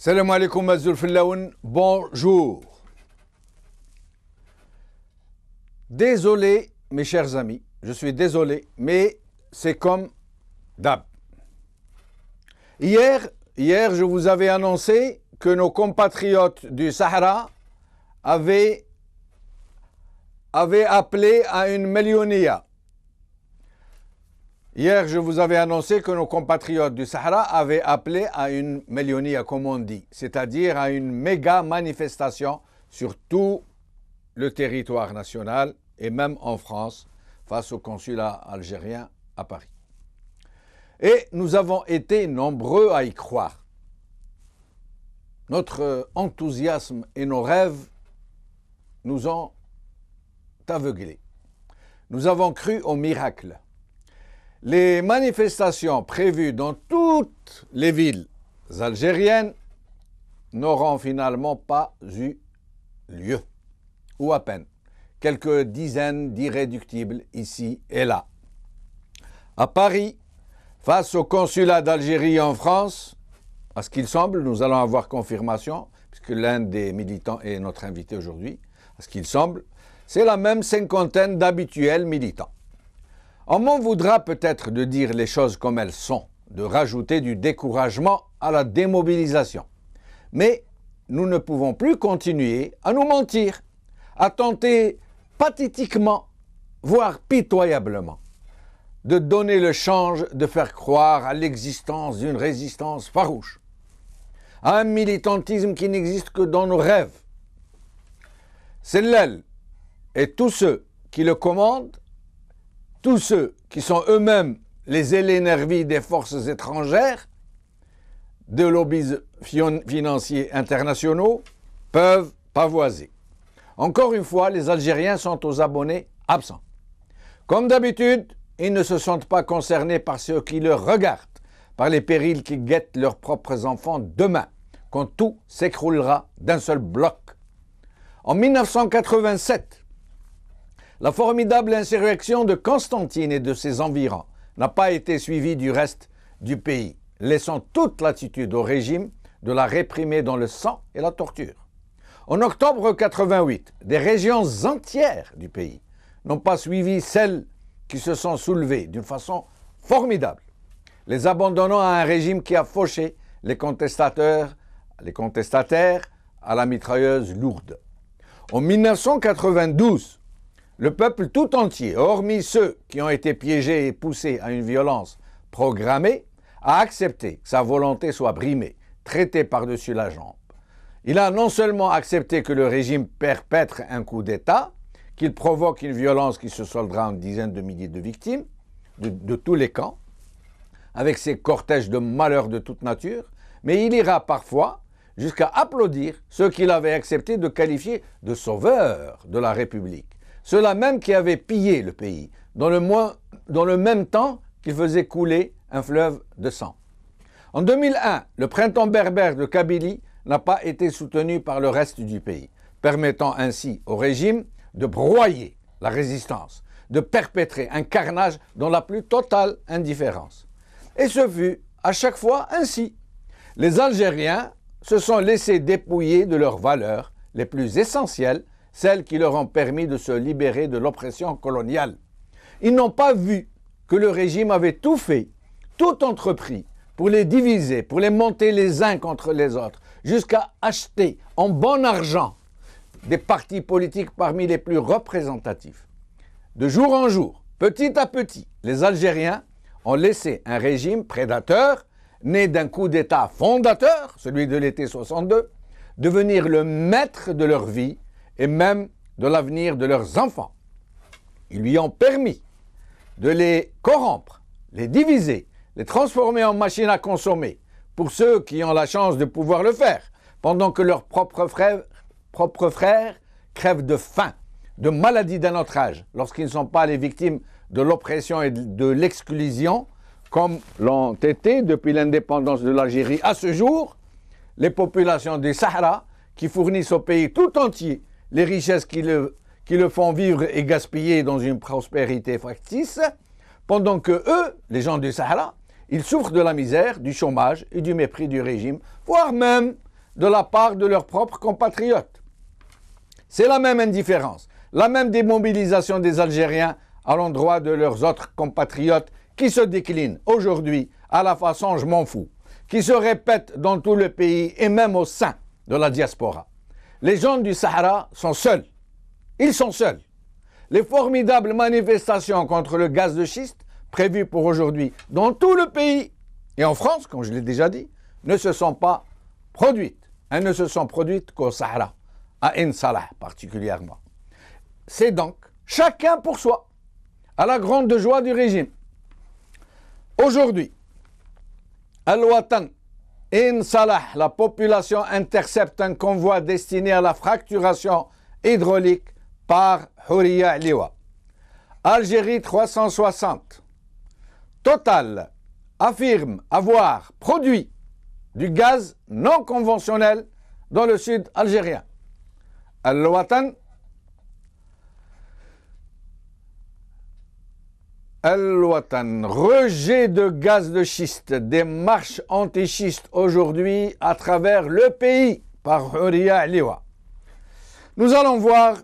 Salam alaikum Azul Fillaoun, bonjour. Désolé mes chers amis, je suis désolé, mais c'est comme d'hab. Hier, je vous avais annoncé que nos compatriotes du Sahara avaient appelé à une millionia. Hier, je vous avais annoncé que nos compatriotes du Sahara avaient appelé à une millionia, comme on dit, c'est-à-dire à une méga manifestation sur tout le territoire national et même en France, face au consulat algérien à Paris. Et nous avons été nombreux à y croire. Notre enthousiasme et nos rêves nous ont aveuglés. Nous avons cru au miracle. Les manifestations prévues dans toutes les villes algériennes n'auront finalement pas eu lieu, ou à peine, quelques dizaines d'irréductibles ici et là. À Paris, face au consulat d'Algérie en France, à ce qu'il semble, nous allons avoir confirmation, puisque l'un des militants est notre invité aujourd'hui, à ce qu'il semble, c'est la même cinquantaine d'habituels militants. On m'en voudra peut-être de dire les choses comme elles sont, de rajouter du découragement à la démobilisation. Mais nous ne pouvons plus continuer à nous mentir, à tenter pathétiquement, voire pitoyablement, de donner le change, de faire croire à l'existence d'une résistance farouche, à un militantisme qui n'existe que dans nos rêves. Sellel et tous ceux qui le commandent, tous ceux qui sont eux-mêmes les ailés nervis des forces étrangères, de lobbies financiers internationaux, peuvent pavoiser. Encore une fois, les Algériens sont aux abonnés absents. Comme d'habitude, ils ne se sentent pas concernés par ce qui leur regarde, par les périls qui guettent leurs propres enfants demain, quand tout s'écroulera d'un seul bloc. En 1987, la formidable insurrection de Constantine et de ses environs n'a pas été suivie du reste du pays, laissant toute latitude au régime de la réprimer dans le sang et la torture. En octobre 1988, des régions entières du pays n'ont pas suivi celles qui se sont soulevées d'une façon formidable, les abandonnant à un régime qui a fauché les contestataires à la mitrailleuse lourde. En 1992, le peuple tout entier, hormis ceux qui ont été piégés et poussés à une violence programmée, a accepté que sa volonté soit brimée, traitée par-dessus la jambe. Il a non seulement accepté que le régime perpètre un coup d'État, qu'il provoque une violence qui se soldera en dizaines de milliers de victimes de tous les camps, avec ses cortèges de malheurs de toute nature, mais il ira parfois jusqu'à applaudir ceux qu'il avait accepté de qualifier de sauveurs de la République. Ceux-là même qui avaient pillé le pays, dans le même temps qu'il faisait couler un fleuve de sang. En 2001, le printemps berbère de Kabylie n'a pas été soutenu par le reste du pays, permettant ainsi au régime de broyer la résistance, de perpétrer un carnage dans la plus totale indifférence. Et ce fut à chaque fois ainsi. Les Algériens se sont laissés dépouiller de leurs valeurs les plus essentielles, celles qui leur ont permis de se libérer de l'oppression coloniale. Ils n'ont pas vu que le régime avait tout fait, tout entrepris pour les diviser, pour les monter les uns contre les autres, jusqu'à acheter en bon argent des partis politiques parmi les plus représentatifs. De jour en jour, petit à petit, les Algériens ont laissé un régime prédateur, né d'un coup d'État fondateur, celui de l'été 62, devenir le maître de leur vie et même de l'avenir de leurs enfants. Ils lui ont permis de les corrompre, les diviser, les transformer en machines à consommer, pour ceux qui ont la chance de pouvoir le faire, pendant que leurs propres frères crèvent de faim, de maladies d'un autre âge, lorsqu'ils ne sont pas les victimes de l'oppression et de l'exclusion, comme l'ont été depuis l'indépendance de l'Algérie à ce jour, les populations du Sahara qui fournissent au pays tout entier les richesses qui le font vivre et gaspiller dans une prospérité factice, pendant que eux, les gens du Sahara, ils souffrent de la misère, du chômage et du mépris du régime, voire même de la part de leurs propres compatriotes. C'est la même indifférence, la même démobilisation des Algériens à l'endroit de leurs autres compatriotes qui se déclinent aujourd'hui à la façon je m'en fous, qui se répète dans tout le pays et même au sein de la diaspora. Les gens du Sahara sont seuls. Ils sont seuls. Les formidables manifestations contre le gaz de schiste prévues pour aujourd'hui dans tout le pays et en France, comme je l'ai déjà dit, ne se sont pas produites. Elles ne se sont produites qu'au Sahara, à En Salah particulièrement. C'est donc chacun pour soi, à la grande joie du régime. Aujourd'hui, Al-Watan, En Salah, la population intercepte un convoi destiné à la fracturation hydraulique par Houriya Liwa. Algérie 360. Total affirme avoir produit du gaz non conventionnel dans le sud algérien. Al-Watan, rejet de gaz de schiste, des marches anti-schiste aujourd'hui à travers le pays par Houriya Liwa. Nous allons voir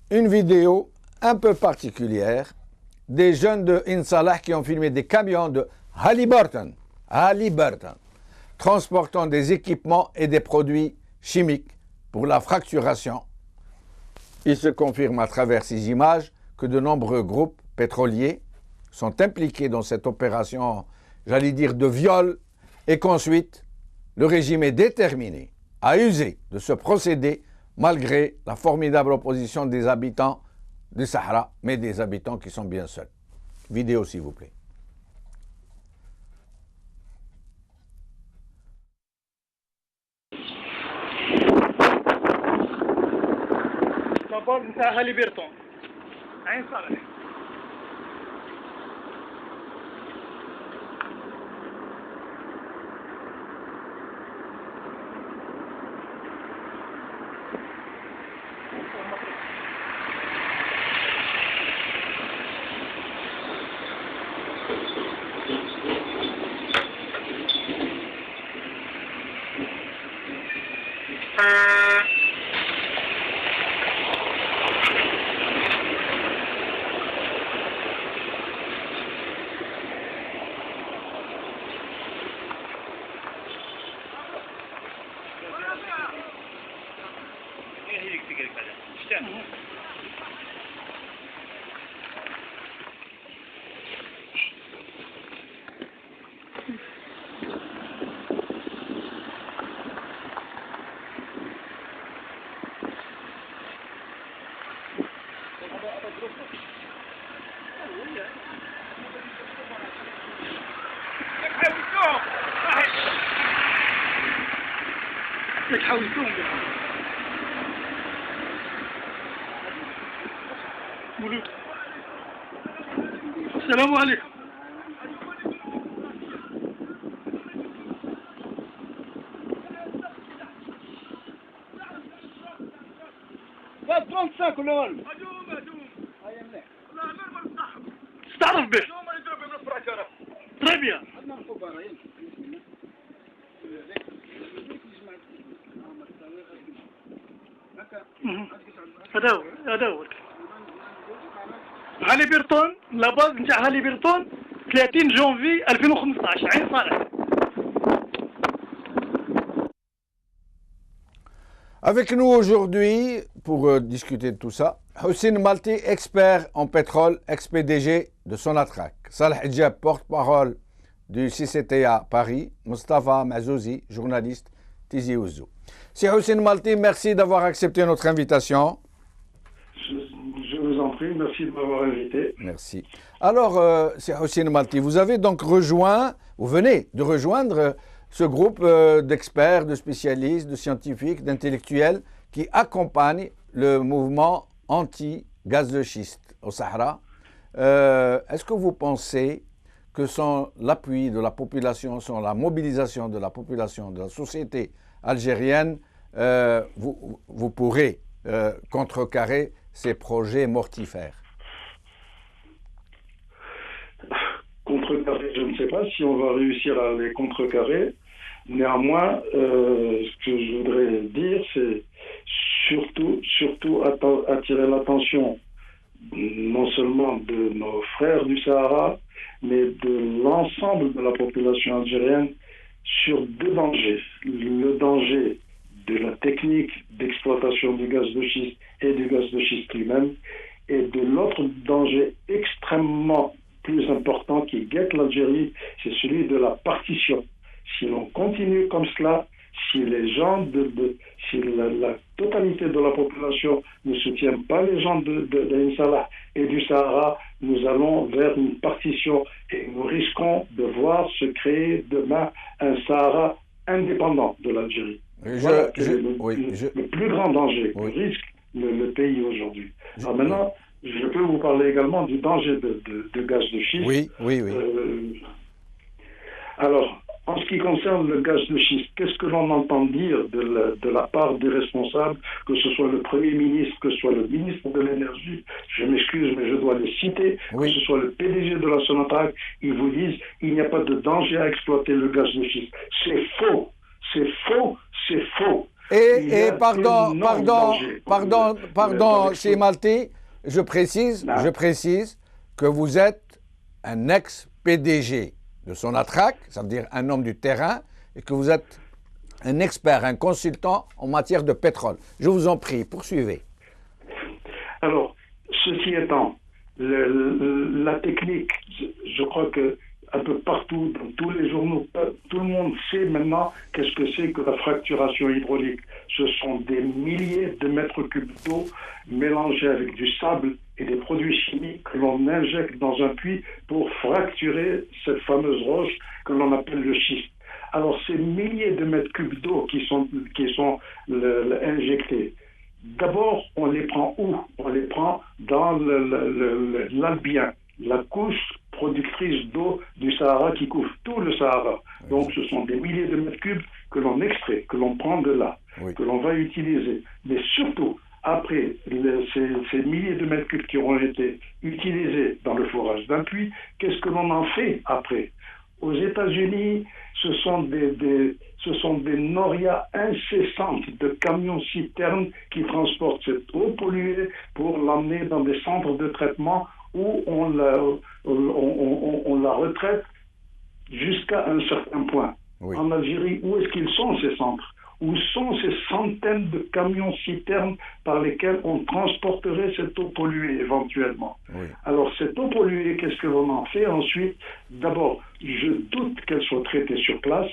une vidéo un peu particulière des jeunes de En Salah qui ont filmé des camions de Halliburton, transportant des équipements et des produits chimiques pour la fracturation. Il se confirme à travers ces images que de nombreux groupes pétroliers sont impliqués dans cette opération, j'allais dire, de viol, et qu'ensuite, le régime est déterminé à user de ce procédé malgré la formidable opposition des habitants du Sahara, mais des habitants qui sont bien seuls. Vidéo, s'il vous plaît. الباز نتاع هاليبرتون عين صالح السلام عليكم. بس 35 ولا والو؟ هدوم هيا مليح. والله عمر ما نصحهم. استعرف به. شو ما يضرب من الفراكره. تري بيان. عندنا الخبراء يمكن. هذا هو هاليبرتون لاباز نتاع هاليبرتون 30 جونفي 2015 عين صالح. Avec nous aujourd'hui, pour discuter de tout ça, Houssine Malti, expert en pétrole, ex-PDG de Sonatrach. Salah Hijab, porte-parole du CCTA Paris. Mustafa Mazouzi, journaliste, Tizi Ouzou. Si Houssine Malti, merci d'avoir accepté notre invitation. Je vous en prie, merci de m'avoir invité. Merci. Alors, c'est Houssine Malti, vous avez donc rejoint, vous venez de rejoindre ce groupe d'experts, de spécialistes, de scientifiques, d'intellectuels qui accompagnent le mouvement anti-gaz de schiste au Sahara. Est-ce que vous pensez que sans l'appui de la population, sans la mobilisation de la population, de la société algérienne, vous pourrez contrecarrer ces projets mortifères? Contrecarrer, je ne sais pas si on va réussir à les contrecarrer. Néanmoins, ce que je voudrais dire, c'est surtout attirer l'attention non seulement de nos frères du Sahara, mais de l'ensemble de la population algérienne sur deux dangers. Le danger de la technique d'exploitation du gaz de schiste et du gaz de schiste lui-même, et de l'autre danger extrêmement plus important qui guette l'Algérie, c'est celui de la partition. Si l'on continue comme cela, si les gens si la totalité de la population ne soutient pas les gens d'Insalah et du Sahara, nous allons vers une partition et nous risquons de voir se créer demain un Sahara indépendant de l'Algérie. Voilà le plus grand danger que risque le pays aujourd'hui. Alors maintenant, je peux vous parler également du danger de gaz de schiste. Oui. Alors, en ce qui concerne le gaz de schiste, qu'est-ce que l'on entend dire de la part des responsables, que ce soit le Premier ministre, que ce soit le ministre de l'Énergie, je m'excuse, mais je dois les citer, que ce soit le PDG de la Sonatrach, ils vous disent qu'il n'y a pas de danger à exploiter le gaz de schiste. C'est faux. Et pardon, chez Maltais, je précise que vous êtes un ex-PDG de Sonatrach, ça veut dire un homme du terrain, et que vous êtes un expert, un consultant en matière de pétrole. Je vous en prie, poursuivez. Alors, ceci étant, la technique, je crois que un peu partout, dans tous les journaux, tout le monde sait maintenant qu'est-ce que c'est que la fracturation hydraulique. Ce sont des milliers de mètres cubes d'eau mélangés avec du sable et des produits chimiques que l'on injecte dans un puits pour fracturer cette fameuse roche que l'on appelle le schiste. Alors ces milliers de mètres cubes d'eau qui sont injectés, d'abord on les prend où? On les prend dans l'Albien, la couche productrice d'eau du Sahara qui couvre tout le Sahara. Donc ce sont des milliers de mètres cubes que l'on extrait, que l'on prend de là, que l'on va utiliser. Mais surtout, après ces milliers de mètres cubes qui auront été utilisés dans le forage d'un puits, qu'est-ce que l'on en fait après? Aux États-Unis, ce sont des norias incessantes de camions-citernes qui transportent cette eau polluée pour l'emmener dans des centres de traitement où on la retraite jusqu'à un certain point. Oui. En Algérie, où est-ce qu'ils sont ces centres? Où sont ces centaines de camions-citernes par lesquels on transporterait cette eau polluée éventuellement? Oui. Alors cette eau polluée, qu'est-ce que l'on en fait ensuite? D'abord, je doute qu'elle soit traitée sur place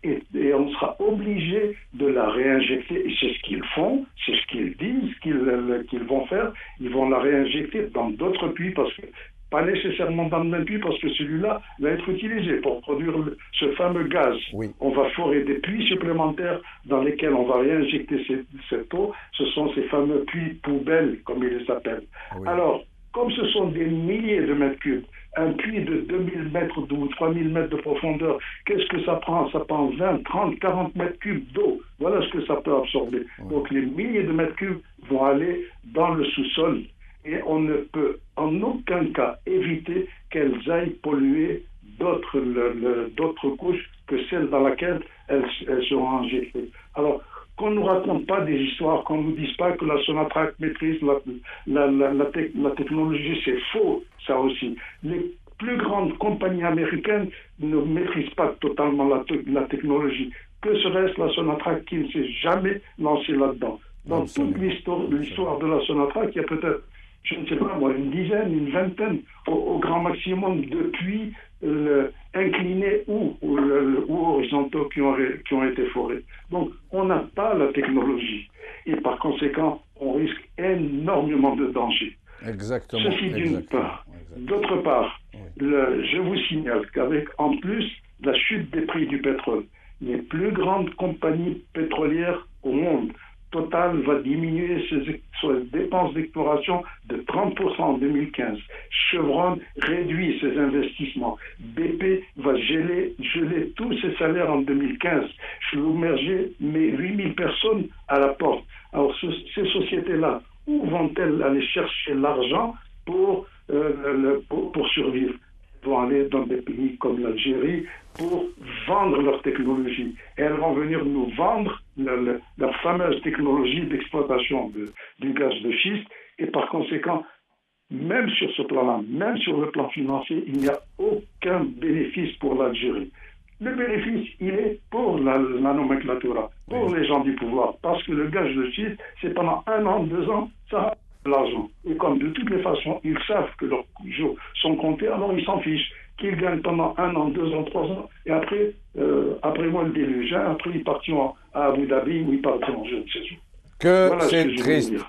et on sera obligé de la réinjecter. Et c'est ce qu'ils font, c'est ce qu'ils disent qu'ils vont faire. Ils vont la réinjecter dans d'autres puits parce que pas nécessairement dans le même puits parce que celui-là va être utilisé pour produire ce fameux gaz. Oui. On va forer des puits supplémentaires dans lesquels on va réinjecter cette eau. Ce sont ces fameux puits poubelles, comme ils les appellent. Oui. Alors, comme ce sont des milliers de mètres cubes, un puits de 2000 mètres ou 3000 mètres de profondeur, qu'est-ce que ça prend? Ça prend 20, 30, 40 mètres cubes d'eau. Voilà ce que ça peut absorber. Oui. Donc les milliers de mètres cubes vont aller dans le sous-sol. Et on ne peut en aucun cas éviter qu'elles aillent polluer d'autres couches que celles dans lesquelles elles seront injectées. Alors, qu'on ne nous raconte pas des histoires, qu'on ne nous dise pas que la Sonatrach maîtrise la technologie, c'est faux, ça aussi. Les plus grandes compagnies américaines ne maîtrisent pas totalement la technologie. Que serait-ce la Sonatrach qui ne s'est jamais lancée là-dedans? Dans toute l'histoire de la Sonatrach, il y a peut-être, je ne sais pas moi, une dizaine, une vingtaine, au grand maximum, depuis inclinés ou horizontaux qui ont été forés. Donc, on n'a pas la technologie. Et par conséquent, on risque énormément de dangers. Exactement. Ceci d'une part. D'autre part, je vous signale qu'avec, en plus, la chute des prix du pétrole, les plus grandes compagnies pétrolières au monde, Total va diminuer ses dépenses d'exploration de 30% en 2015. Chevron réduit ses investissements. BP va geler tous ses salaires en 2015. Schlumberger met 8000 personnes à la porte. Alors ces sociétés-là, où vont-elles aller chercher l'argent pour survivre? Vont aller dans des pays comme l'Algérie pour vendre leur technologie. Et elles vont venir nous vendre leur fameuse technologie d'exploitation du gaz de schiste. Et par conséquent, même sur ce plan-là, même sur le plan financier, il n'y a aucun bénéfice pour l'Algérie. Le bénéfice, il est pour la nomenclatura, pour les gens du pouvoir. Parce que le gaz de schiste, c'est pendant 1 an, 2 ans, ça a de l'argent. Et comme de toutes les façons, ils savent que leurs jours sont comptés, alors ils s'en fichent. Qu'ils gagnent pendant 1 an, 2 ans, 3 ans, et après moi le déluge, après ils partiront à Abu Dhabi ou ils partiront, je ne sais pas.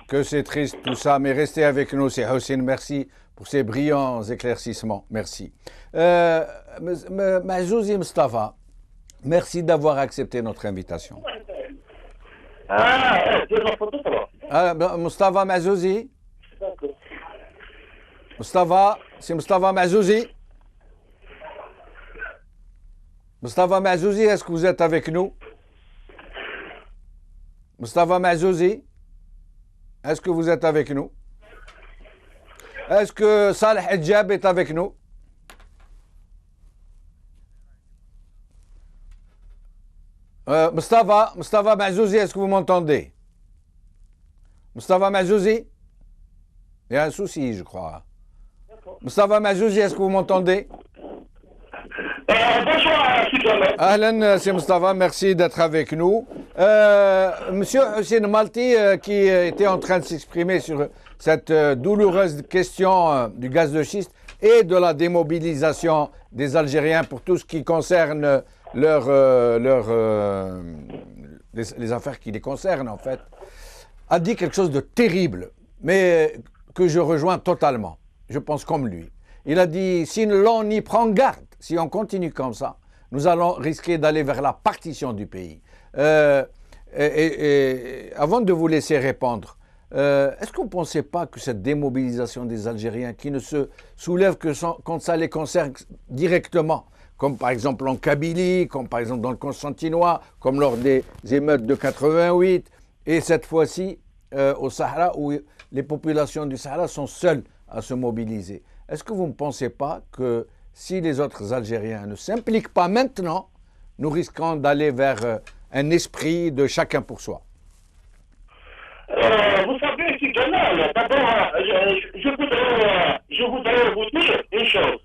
Que c'est triste tout ça, mais restez avec nous, c'est Hossein, merci pour ces brillants éclaircissements, merci. Mazouzi Mustafa, merci d'avoir accepté notre invitation. Mustafa Mazouzi. Mustafa, c'est Mustafa Mazouzi. Mustafa Mazouzi, est-ce que vous êtes avec nous? Mustafa Mazouzi, est-ce que vous êtes avec nous? Est-ce que Saleh Hijab est avec nous? Mustafa Mazouzi, est-ce que vous m'entendez? Mustafa Mazouzi? Il y a un souci, je crois. Mustafa Mazouzi, est-ce que vous m'entendez? Bonsoir, Ahlan, c'est Mustafa, merci d'être avec nous. Monsieur Hossein Malti, qui était en train de s'exprimer sur cette douloureuse question du gaz de schiste et de la démobilisation des Algériens pour tout ce qui concerne les affaires qui les concernent, en fait, a dit quelque chose de terrible, mais que je rejoins totalement. Je pense comme lui. Il a dit, si l'on y prend garde, si on continue comme ça, nous allons risquer d'aller vers la partition du pays. Et avant de vous laisser répondre, est-ce que vous ne pensez pas que cette démobilisation des Algériens, qui ne se soulève que quand ça les concerne directement, comme par exemple en Kabylie, comme par exemple dans le Constantinois, comme lors des émeutes de 88, et cette fois-ci au Sahara, où les populations du Sahara sont seules à se mobiliser. Est-ce que vous ne pensez pas que si les autres Algériens ne s'impliquent pas maintenant, nous risquons d'aller vers un esprit de chacun pour soi? Vous savez, c'est Gamal, d'abord, je voudrais vous dire une chose.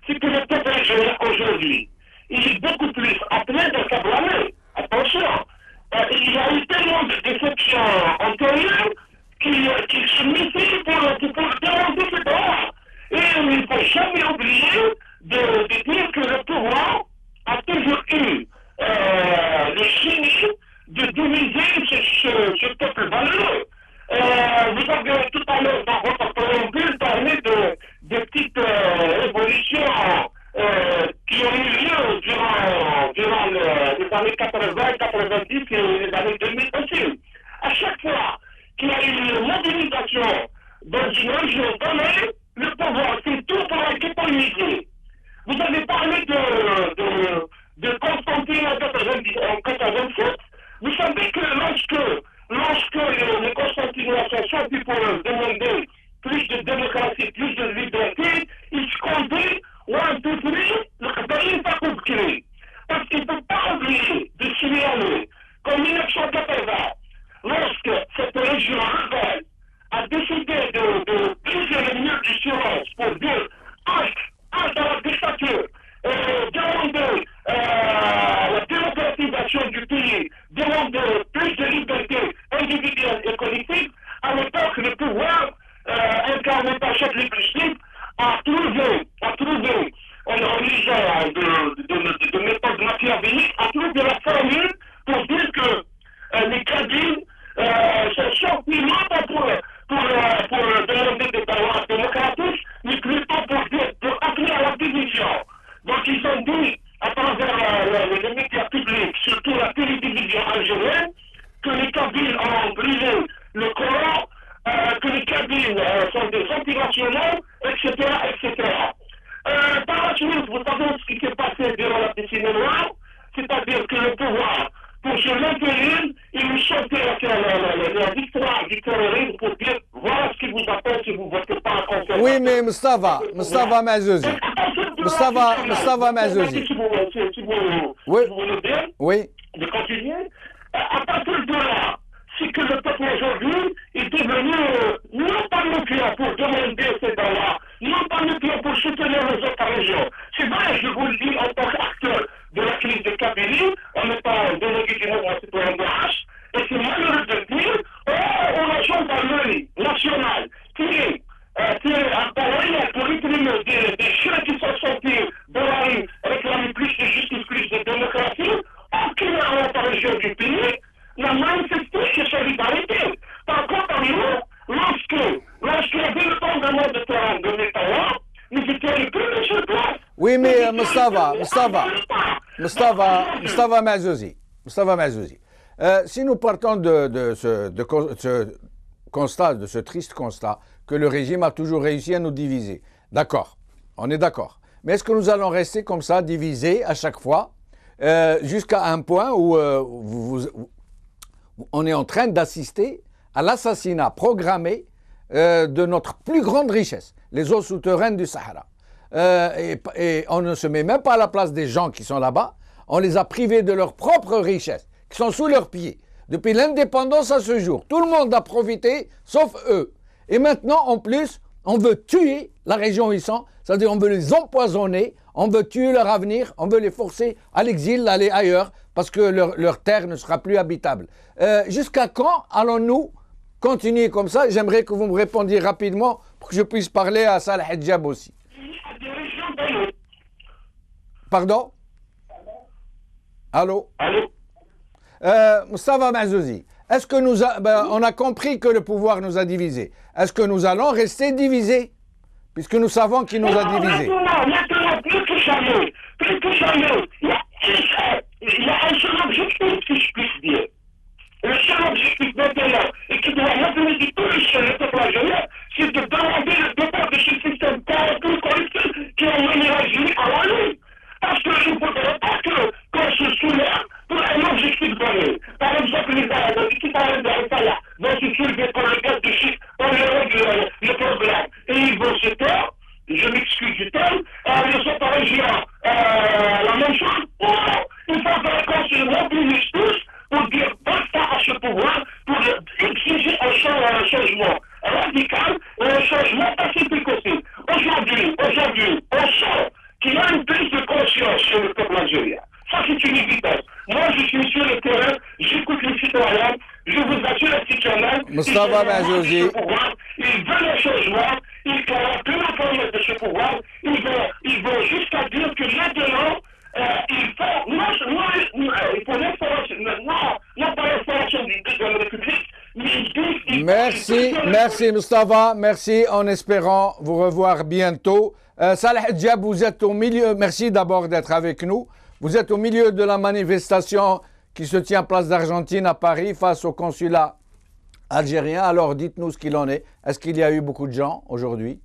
C'est que le peuple algérien aujourd'hui, il est beaucoup plus appelé de se blâmer. Attention, il y a eu tellement de déceptions antérieures qu'il se méfie pour demander ce droit. Et il ne faut jamais oublier de dire que le pouvoir a toujours eu le génie de diviser ce peuple valeureux. Vous avez tout à l'heure dans votre préambule parlé de petites évolutions qui ont eu lieu durant les années 80, 90 et les années 2000 aussi. À chaque fois qu'il y a eu une mobilisation dans une région donnée, le pouvoir fait tout pour la dépolitiser. Vous avez parlé de Constantine en 87. Vous savez que lorsque les Constantinois sont sortis pour demander plus de démocratie, plus de liberté, ils scandaient « One, two, three », le Khadaïn pas compris. Parce qu'il ne faut pas oublier de signaler qu'en 1980, lorsque cette région rebelle a décidé de briser les murs du silence pour dire halte à la dictature, demander la démocratisation du pays, demander plus de liberté individuelle et collective, à l'époque, le pouvoir incarné par Cheikh Libristik a trouvé, en lisant de méthode machiavélique, a trouvé la formule pour dire que les Kabyles sont sortis non pas pour demander des droits démocratiques, mais plutôt pour appeler à la division. Donc ils ont dit, à travers les médias publics, surtout la télévision algérienne, que les Kabyles ont brisé le Coran, que les Kabyles sont des antinationaux, etc., etc. Par la suite, vous savez ce qui s'est passé durant la décennie noire, c'est-à-dire que le pouvoir, pour se maintenir, il nous chantait la victoire du terrorisme pour dire voilà ce qui vous attend si vous ne votez pas en conséquence. Oui, mais Mustafa Mazouzi. Mustafa Mazouzi. Oui. vous voulez bien, Oui. de continuer. À partir de là, c'est que le peuple aujourd'hui est devenu non pas méfiant pour demander ces droits, non pas méfiant pour soutenir les autres régions. C'est vrai, je vous le dis en tant qu'acteur de la crise de Kabylie, en étant délégué du mouvement citoyen de H, et c'est malheureux de dire, on a gendarmerie nationale qui est un palais pour réprimer des chiens qui sont sortis de la rue, réclamer plus de justice, plus de démocratie. Aucune autre région du pays n'a manifesté ses solidarités. Par contre, nous, lorsqu'il y avait le fondement de terrain de Netanyahou, nous étions plus sur place. Oui, mais Mustafa Mazzouzi, si nous partons de ce constat, de ce triste constat, que le régime a toujours réussi à nous diviser, d'accord, on est d'accord. Mais est-ce que nous allons rester comme ça, divisés à chaque fois, jusqu'à un point où on est en train d'assister à l'assassinat programmé de notre plus grande richesse, les eaux souterraines du Sahara. Et on ne se met même pas à la place des gens qui sont là-bas, on les a privés de leur propre richesse, qui sont sous leurs pieds. Depuis l'indépendance à ce jour, tout le monde a profité, sauf eux. Et maintenant, en plus, on veut tuer la région où ils sont, c'est-à-dire on veut les empoisonner, on veut tuer leur avenir, on veut les forcer à l'exil, d'aller ailleurs, parce que leur terre ne sera plus habitable. Jusqu'à quand allons-nous continuer comme ça? J'aimerais que vous me répondiez rapidement pour que je puisse parler à Salah Hadjab aussi. Pardon? Allô? Allô? Mustafa Mazzouzi, est-ce que on a compris que le pouvoir nous a divisés. Est-ce que nous allons rester divisés? Puisque nous savons qu'il nous a divisés. Maintenant, plus que jamais, il y a un seul objectif, si je puis dire. Le seul objectif maintenant, et qui doit mobiliser tous les chefs de peuple algérien, c'est de demander le départ de ce système corrompu, collectif, qui a mené l'Algérie à la nuit. Parce que je ne voudrais pas qu'on se soulève pour un objectif donné. Par exemple, les Arabes qui parlent d'Al-Fayah vont se soulever pour le gaz de schiste, pour le problème. Et ils vont se taire, je m'excuse du terme, les autres régions, la même chose. Il faudrait qu'on se mobilise tous pour dire basta à ce pouvoir, pour exiger un changement radical, un changement pacifique aussi. Aujourd'hui, on sent qu'il y a une prise de conscience sur le peuple algérien. Ça, c'est une évidence. Moi, je suis sur le terrain, j'écoute les citoyens, je vous assure, institutionnel, Mustafa Mazzouzi, ils veulent un changement, ils sont plus informés de ce pouvoir, ils vont jusqu'à dire que maintenant, il faut non pas l'instauration de la République, mais merci Mustafa, merci, en espérant vous revoir bientôt. Salah Hadjab, vous êtes au milieu, merci d'abord d'être avec nous. Vous êtes au milieu de la manifestation qui se tient place d'Argentine à Paris face au consulat algérien. Alors dites-nous ce qu'il en est. Est-ce qu'il y a eu beaucoup de gens aujourd'hui?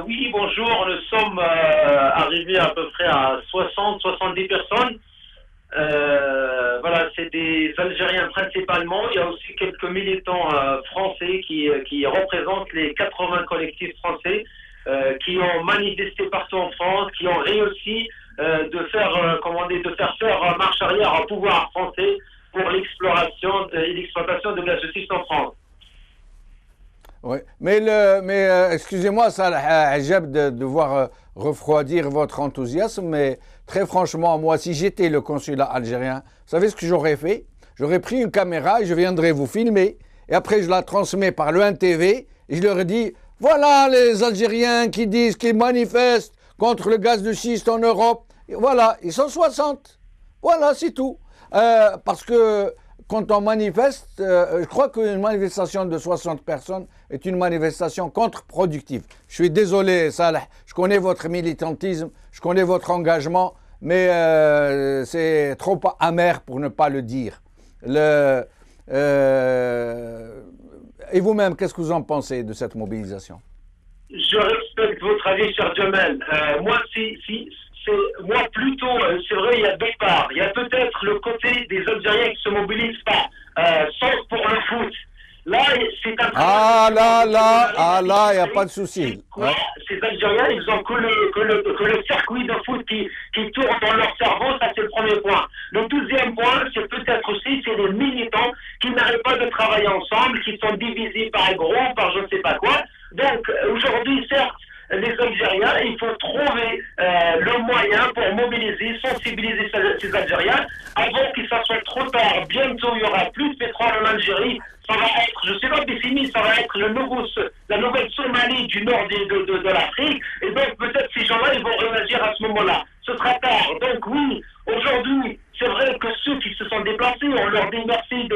Oui, bonjour. Nous sommes arrivés à peu près à 60-70 personnes. Voilà, c'est des Algériens principalement. Il y a aussi quelques militants français qui représentent les 80 collectifs français qui ont manifesté partout en France, qui ont réussi de faire marche arrière au pouvoir français pour l'exploration et l'exploitation de gaz de schiste en France. Oui, mais excusez-moi, Salah Hadjab, de devoir refroidir votre enthousiasme, mais très franchement, moi, si j'étais le consulat algérien, vous savez ce que j'aurais fait? J'aurais pris une caméra et je viendrais vous filmer, et après je la transmets par le 1TV, et je leur dis, voilà les Algériens qui disent qu'ils manifestent contre le gaz de schiste en Europe. Et voilà, ils sont 60. Voilà, c'est tout. Parce que quand on manifeste, je crois qu'une manifestation de 60 personnes est une manifestation contre-productive. Je suis désolé, Salah, je connais votre militantisme, je connais votre engagement, mais c'est trop amer pour ne pas le dire. Et vous-même, qu'est-ce que vous en pensez de cette mobilisation? Je respecte votre avis, cher Jamel. Moi plutôt, c'est vrai, il y a deux parts. Il y a peut-être le côté des Algériens qui se mobilisent pas, sauf pour le foot. Là, c'est un là, il n'y a pas de souci. Ouais. Ces Algériens Algériens, ils ont que le circuit de foot qui tourne dans leur cerveau, ça c'est le premier point. Le deuxième point, c'est peut-être aussi, c'est les militants qui n'arrivent pas de travailler ensemble, qui sont divisés par groupes, par je ne sais pas quoi. Donc aujourd'hui, certes, les Algériens, il faut trouver le moyen pour mobiliser, sensibiliser ces Algériens avant que ça soit trop tard. Bientôt, il y aura plus de pétrole en Algérie. Ça va être, je ne sais pas défini, ça va être la nouvelle Somalie du nord de l'Afrique. Et donc, peut-être ces gens-là, ils vont réagir à ce moment-là. Ce sera tard. Donc, oui, aujourd'hui, c'est vrai que ceux qui se sont déplacés, on leur dit merci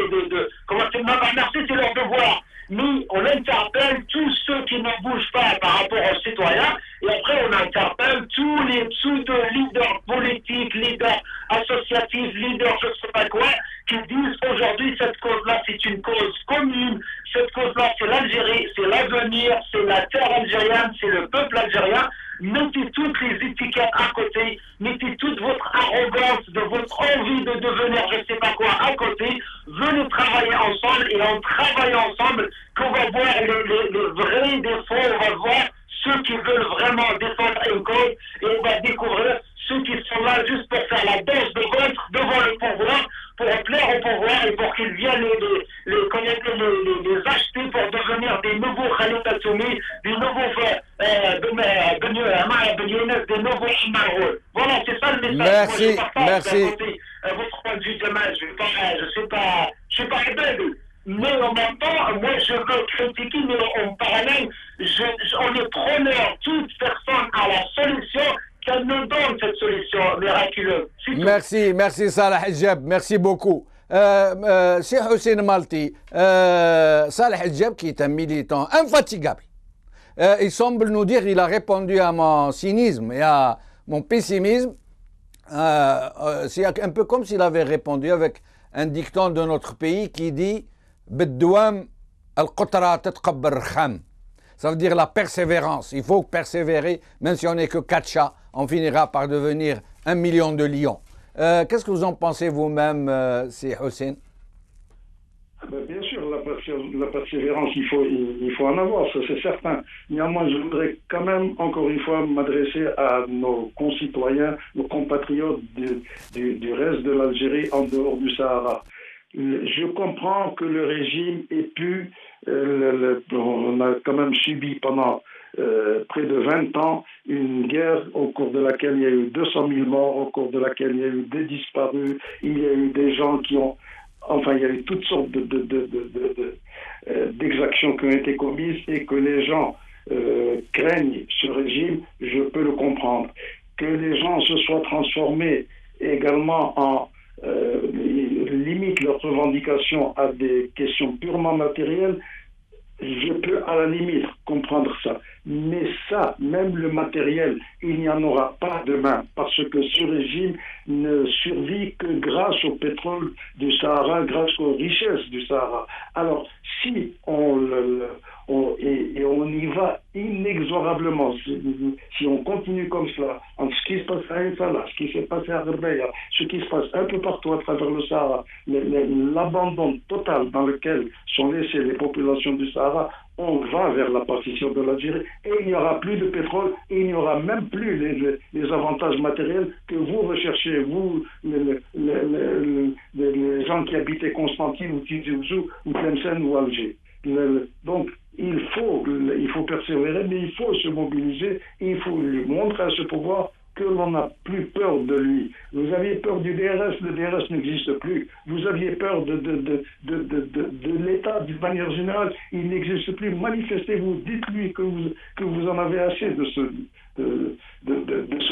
comment c'est, merci, c'est leur devoir. Mais on interpelle tous ceux qui ne bougent pas par rapport aux citoyens, et après on interpelle tous les pseudo-leaders politiques, leaders associatifs, leaders je ne sais pas quoi, qui disent aujourd'hui cette cause-là c'est une cause commune, cette cause-là c'est l'Algérie, c'est l'avenir, c'est la terre algérienne, c'est le peuple algérien. Mettez toutes les étiquettes à côté, mettez toute votre arrogance, de votre envie de devenir je ne sais pas quoi à côté, venez travailler ensemble et en travaillant ensemble qu'on va voir les vrais défauts, on va voir ceux qui veulent vraiment défendre une cause et on va découvrir ceux qui sont là juste pour faire la danse de ventre devant le pouvoir, pour plaire au pouvoir et pour qu'ils viennent les acheter pour devenir des nouveaux Khalid Assoumi, des nouveaux des nouveaux Chimarol. Voilà, c'est ça le message. Merci. Votre point de vue demain, je suis pas rebelle. Mais en même temps, moi je veux critiquer, mais en parallèle, on est preneur, toute personne à la solution, qu'elle nous donne cette solution miraculeuse. Merci Salah Hadjab, merci beaucoup. Cheikh Hussein Malti, Salah Hadjab qui est un militant infatigable. Il semble nous dire, il a répondu à mon cynisme et à mon pessimisme. C'est un peu comme s'il avait répondu avec un dicton de notre pays qui dit Bedouam al-Qatra tatqabbar kham. Ça veut dire la persévérance. Il faut persévérer, même si on n'est que 4 chats, on finira par devenir 1 million de lions. Qu'est-ce que vous en pensez vous-même, c'est Hussein? Bien sûr, la persévérance, il faut en avoir, ça c'est certain. Néanmoins, je voudrais quand même, encore une fois, m'adresser à nos concitoyens, nos compatriotes du reste de l'Algérie en dehors du Sahara. Je comprends que le régime ait pu, on a quand même subi pendant près de 20 ans une guerre au cours de laquelle il y a eu 200 000 morts, au cours de laquelle il y a eu des disparus, il y a eu des gens qui ont... Enfin, il y a eu toutes sortes d'exactions qui ont été commises et que les gens craignent ce régime, je peux le comprendre. Que les gens se soient transformés également en limite leurs revendications à des questions purement matérielles, je peux à la limite comprendre ça. Mais ça, même le matériel, il n'y en aura pas demain, parce que ce régime ne survit que grâce au pétrole du Sahara, grâce aux richesses du Sahara. Alors, si on y va inexorablement, si on continue comme cela, entre ce qui se passe à Infala, ce qui s'est passé à Rebbeya, ce qui se passe un peu partout à travers le Sahara, l'abandon total dans lequel sont laissées les populations du Sahara, on va vers la partition de l'Algérie et il n'y aura plus de pétrole, et il n'y aura même plus les avantages matériels que vous recherchez, vous, les gens qui habitaient Constantine ou Tizi Ouzou ou Tlemcen ou Alger. Donc, il faut persévérer, mais il faut se mobiliser, et il faut lui montrer à ce pouvoir que l'on n'a plus peur de lui. Vous aviez peur du DRS, le DRS n'existe plus. Vous aviez peur de l'État d'une manière générale, il n'existe plus. Manifestez-vous, dites-lui que vous en avez assez de ce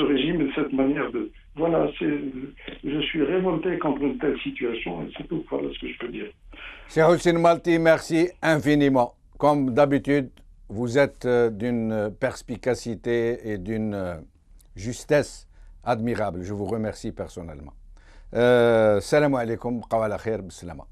régime et de cette manière de... Voilà, je suis révolté contre une telle situation, et c'est tout, voilà ce que je peux dire. Cheikh Hussein Malti, merci infiniment. Comme d'habitude, vous êtes d'une perspicacité et d'une justesse admirable. Je vous remercie personnellement. Salam alaikum, qawala khair, bislama.